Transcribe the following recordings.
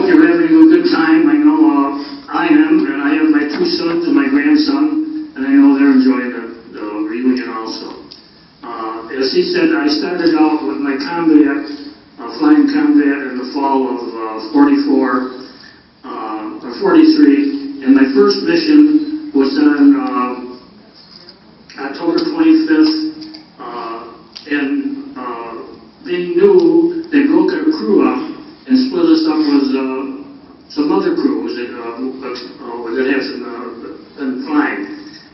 hope you're having a good time. I know I am, and I have my 2 sons and my grandson, and I know they're enjoying the reunion also. As he said, I started out with my combat, flying combat in the fall of 44 or 43, and my first mission was on October 25th, and being new, they broke our crew up and split us up with some other crews that had been flying.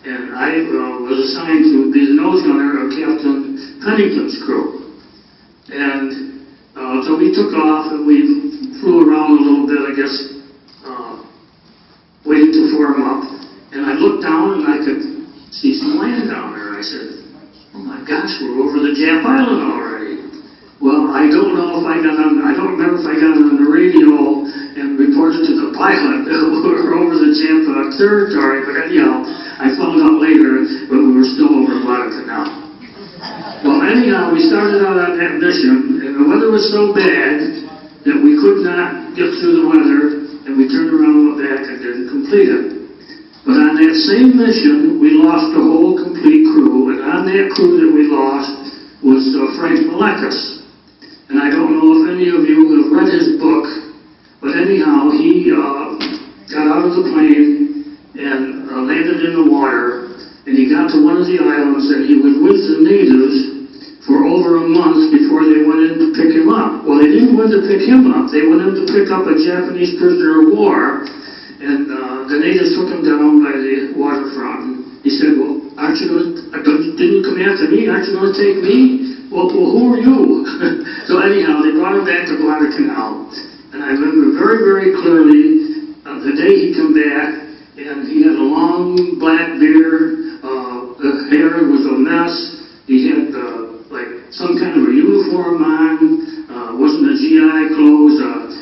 And I was assigned to be the nose gunner of Captain Pennington's crew. And so we took off and we flew around a little bit, I guess, waiting to form up. And I looked down and I could see some land down there. I said, oh my gosh, we're over the Jap Island already. Well, I don't know if I remember if I got on the radio and reported to the pilot that we were over the Jap territory, but anyhow, I found out later that we were still over Guadalcanal. Well, anyhow, we started out on that mission, and the weather was so bad that we could not get through the weather, and we turned around, went back, and didn't complete it. But on that same mission, we lost the whole complete crew, and on that crew that we lost was Frank Malekis. And I don't know if any of you have read his book, but anyhow, he got out of the plane and landed in the water, and he got to one of the islands, and he was with the natives for over a month before they went in to pick him up. Well, they didn't went to pick him up. They went in to pick up a Japanese prisoner of war, and the natives took him down by the waterfront. And he said, well, aren't you going to, didn't you come after me? Aren't you going to take me? Well, who are you? So anyhow, they brought him back to Guadalcanal. And I remember very, very clearly the day he came back, and he had a long black beard, the hair was a mess, he had like some kind of a uniform on, wasn't a GI clothes,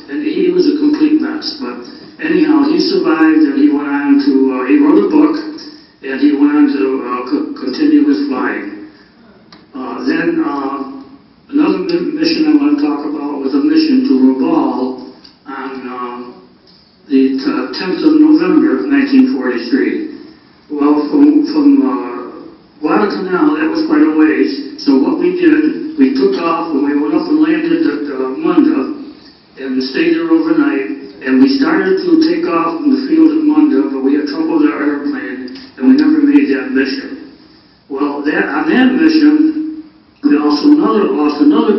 and he was a complete mess. But anyhow, he survived, and he went on to, he wrote a book, and he went on to continue his flying. Then another mission I want to talk about was a mission to Rabaul on the 10th of November, 1943. Well, from Guadalcanal, that was quite a ways. So what we did, we took off and we went up and landed at Munda and stayed there overnight. And we started to take off from the field at Munda, but we had trouble with our airplane, and we never made that mission. Well, on that mission, we also lost another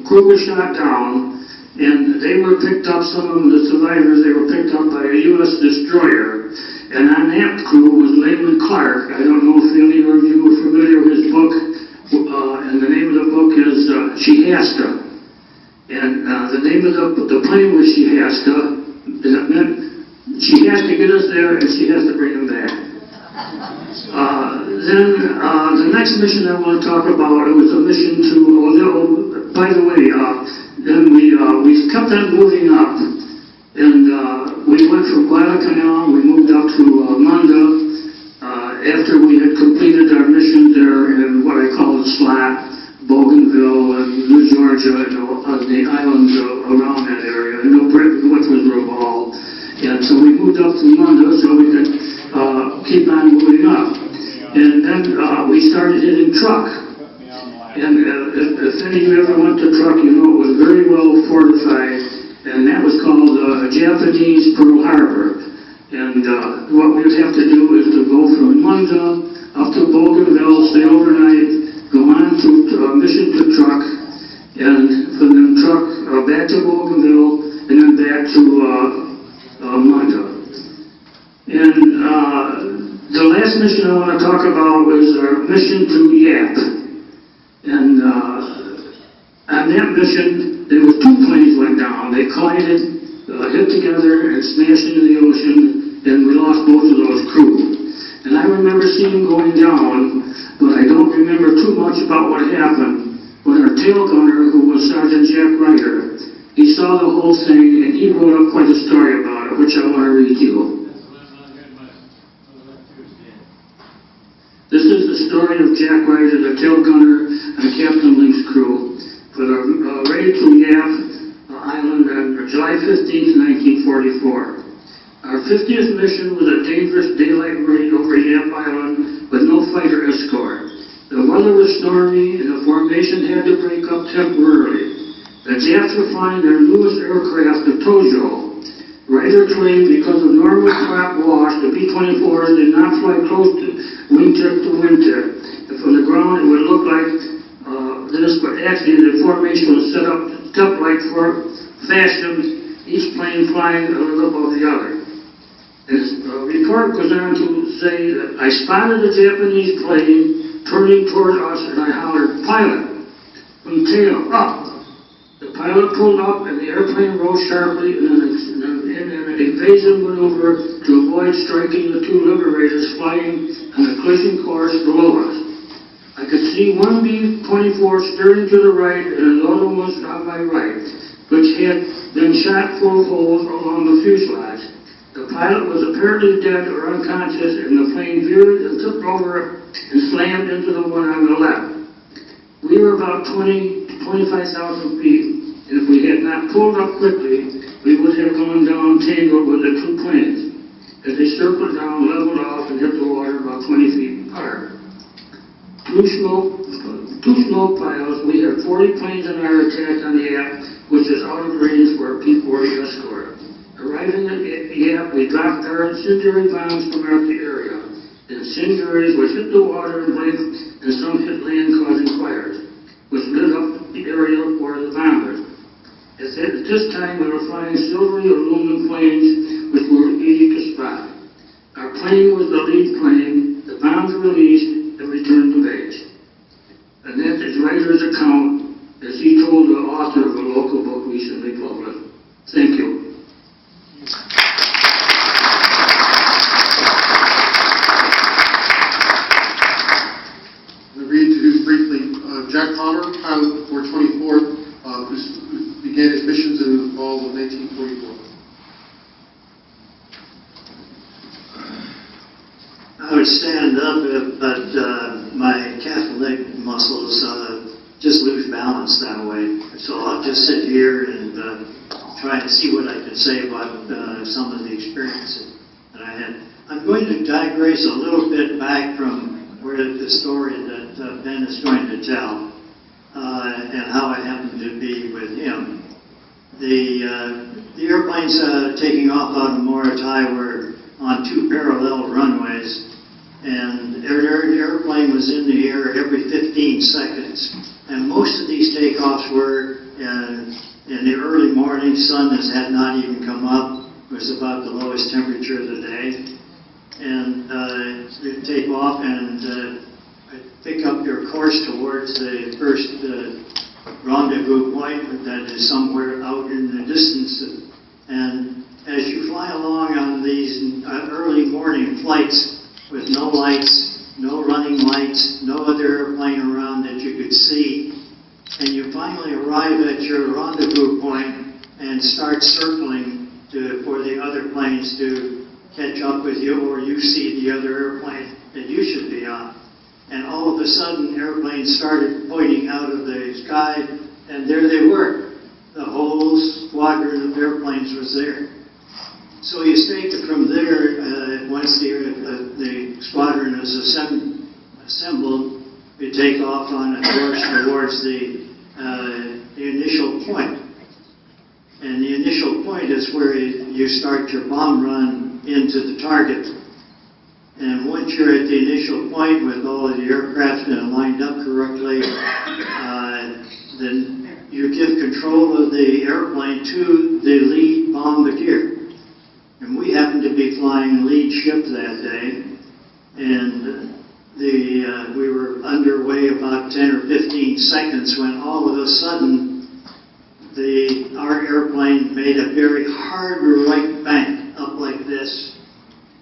crew was shot down, and they were picked up, some of the survivors, they were picked up by a U.S. destroyer. And on that crew was Lehman Clark. I don't know if any of you are familiar with his book, and the name of the book is Shihasta. And the name of the plane was Shihasta. That meant she has to get us there, and she has to bring them back. Then the next mission I want to talk about, it was a mission to, by the way, then we kept on moving up, and we went from Guadalcanal, we moved up to Munda, after we had completed our mission there in what I call the slot, Bougainville and New Georgia, on the islands around that area, and New Britain, which was Rabaul. And so we moved up to Munda so we could keep on moving up. And then we started hitting Truk. And if any of you ever went to Truk, you know it was very well fortified, and that was called Japanese Pearl Harbor. And what we would have to do is to go from Munda up to Bougainville, stay overnight, go on to mission to Truk, and from then Truk back to Bougainville, and then back to Munda. And the last mission I want to talk about was our mission to Yap. And on that mission, there were 2 planes went down. They collided, hit together, and smashed into the ocean, and we lost both of those crew. And I remember seeing them going down, but I don't remember too much about what happened. When our tail gunner, who was Sergeant Jack Ryder, he saw the whole thing, and he wrote up quite a story about it, which I want to read you. This is the story of Jack Ryder, the tail gunner and Captain Link's crew, for the ready to Yap Island and July 15th, 1944. Our 50th mission was a dangerous daylight raid over Yap Island with no fighter escort. The weather was stormy and the formation had to break up temporarily. The Japs were flying their newest aircraft, the Tojo. Ryder claimed because of normal crop wash, the B-24s did not fly close to wingtip to wingtip. And from the ground, it would look like this, but actually the formation was set up like for fashion, each plane flying a little above the other. His report goes on to say that I spotted a Japanese plane turning toward us and I hollered, "Pilot!" from tail up. The pilot pulled up and the airplane rose sharply in an evasion maneuver to avoid striking the two Liberators flying on a collision course below us. I could see one B-24 steering to the right and another one on my right, which had been shot full of holes along the fuselage. The pilot was apparently dead or unconscious, and the plane veered and tipped over and slammed into the one on the left. We were about 25,000 feet, and if we had not pulled up quickly, we would have gone down tangled with the two planes. As they circled down, leveled off, and hit the water about 20 feet apart. Two smoke piles. We had 40 planes in our attack on the Yap, which is out of range for a P-40 escort. Arriving at Yap, we dropped our incendiary bombs from the area. The incendiaries which hit the water and blinked, and some hit land causing fires, which lit up the area for the bombers. At this time, we were flying silvery aluminum planes, which were easy to spot. Our plane was the lead plane. The bombs released and returned to base. And that is Ryder's account, as he told the author of a local book recently published. Thank you. I'm going to read to you briefly. Jack Palmer, pilot 424, who began his missions in the fall of 1944. I would stand up, but my calf and leg muscles just lose balance that way. So I'll just sit here and try and see what I can say about some of the experiences that I had. I'm going to digress a little bit back from where the story that Ben is going to tell and how I happened to be with him. The airplanes taking off out of Morotai were on two parallel runways, and the airplane was in the air every 15 seconds. And most of these takeoffs were in the early morning. Sun had not even come up. It was about the lowest temperature of the day. And you'd take off and pick up your course towards the first rendezvous point that is somewhere out in the distance. And as you fly along on these early morning flights with no lights, no running lights, no other airplane around that you could see, and you finally arrive at your rendezvous point and start circling for the other planes to catch up with you, or you see the other airplane that you should be on. And all of a sudden, airplanes started pointing out of the sky, and there they were. The whole squadron of airplanes was there. So you take it from there. Once the squadron is assembled, you take off on a course towards the initial point. And the initial point is where you start your bomb run into the target. And once you're at the initial point with all of the aircraft lined up correctly, then you give control of the airplane to the lead bombardier. And we happened to be flying lead ship that day, and we were underway about 10 or 15 seconds when all of a sudden our airplane made a very hard right bank up like this,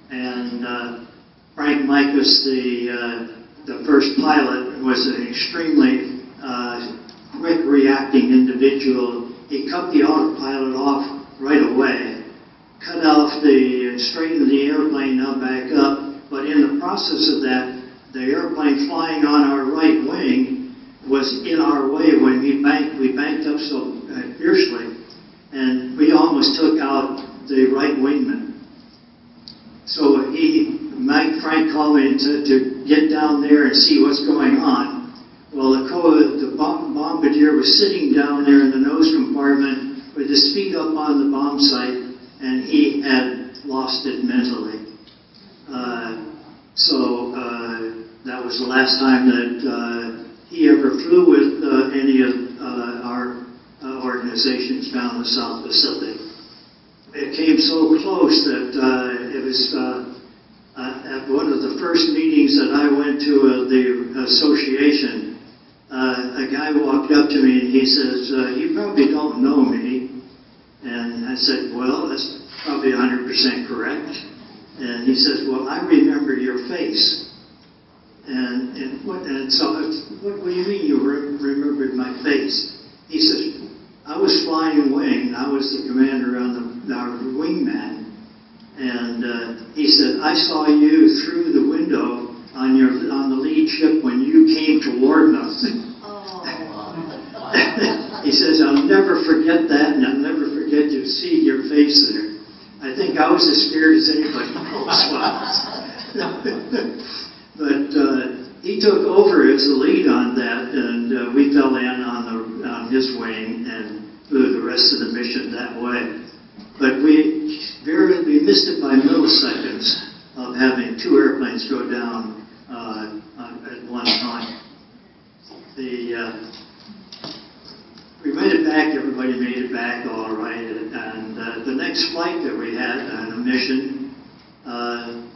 and Frank Mikus, the first pilot, was an extremely quick reacting individual. He cut the autopilot off right away, cut off straightened the airplane back up, but in the process of that, the airplane flying on our right wing was in our way when we banked up so fiercely, and we all almost took out the right wingman. So Frank called me to get down there and see what's going on. Well, the bombardier was sitting down there in the nose compartment with his feet up on the bomb site, and he had lost it mentally. That was the last time that he ever flew with any of our organizations down in the South Pacific. It came so close that it was at one of the first meetings that I went to the association. A guy walked up to me and he says, "You probably don't know me." And I said, "Well, that's probably 100% correct." And he says, "Well, I remember your face." And so, what do you mean you remembered my face? He says, "I was flying wing. I was the commander on our wingman." And he said, "I saw you through the window on the lead ship when you came toward us." He says, "I'll never forget that, and I'll never forget to see your face there." I think I was as scared as anybody else was. But he took over as the lead on that, and we fell in on his wing and flew the rest of the mission that way. But we missed it by milliseconds of having two airplanes go down at one time. We made it back, everybody made it back all right, and the next flight that we had on a mission,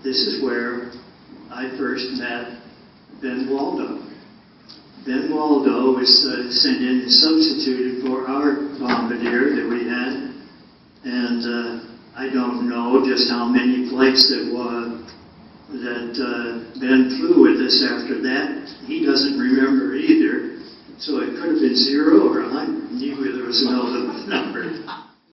this is where I first met Ben Waldo. Ben Waldo was sent in and substituted for our bombardier that we had, and I don't know just how many flights that Ben flew with us after that. He doesn't remember either, so it could have been 0 or 100. Neither there was no number.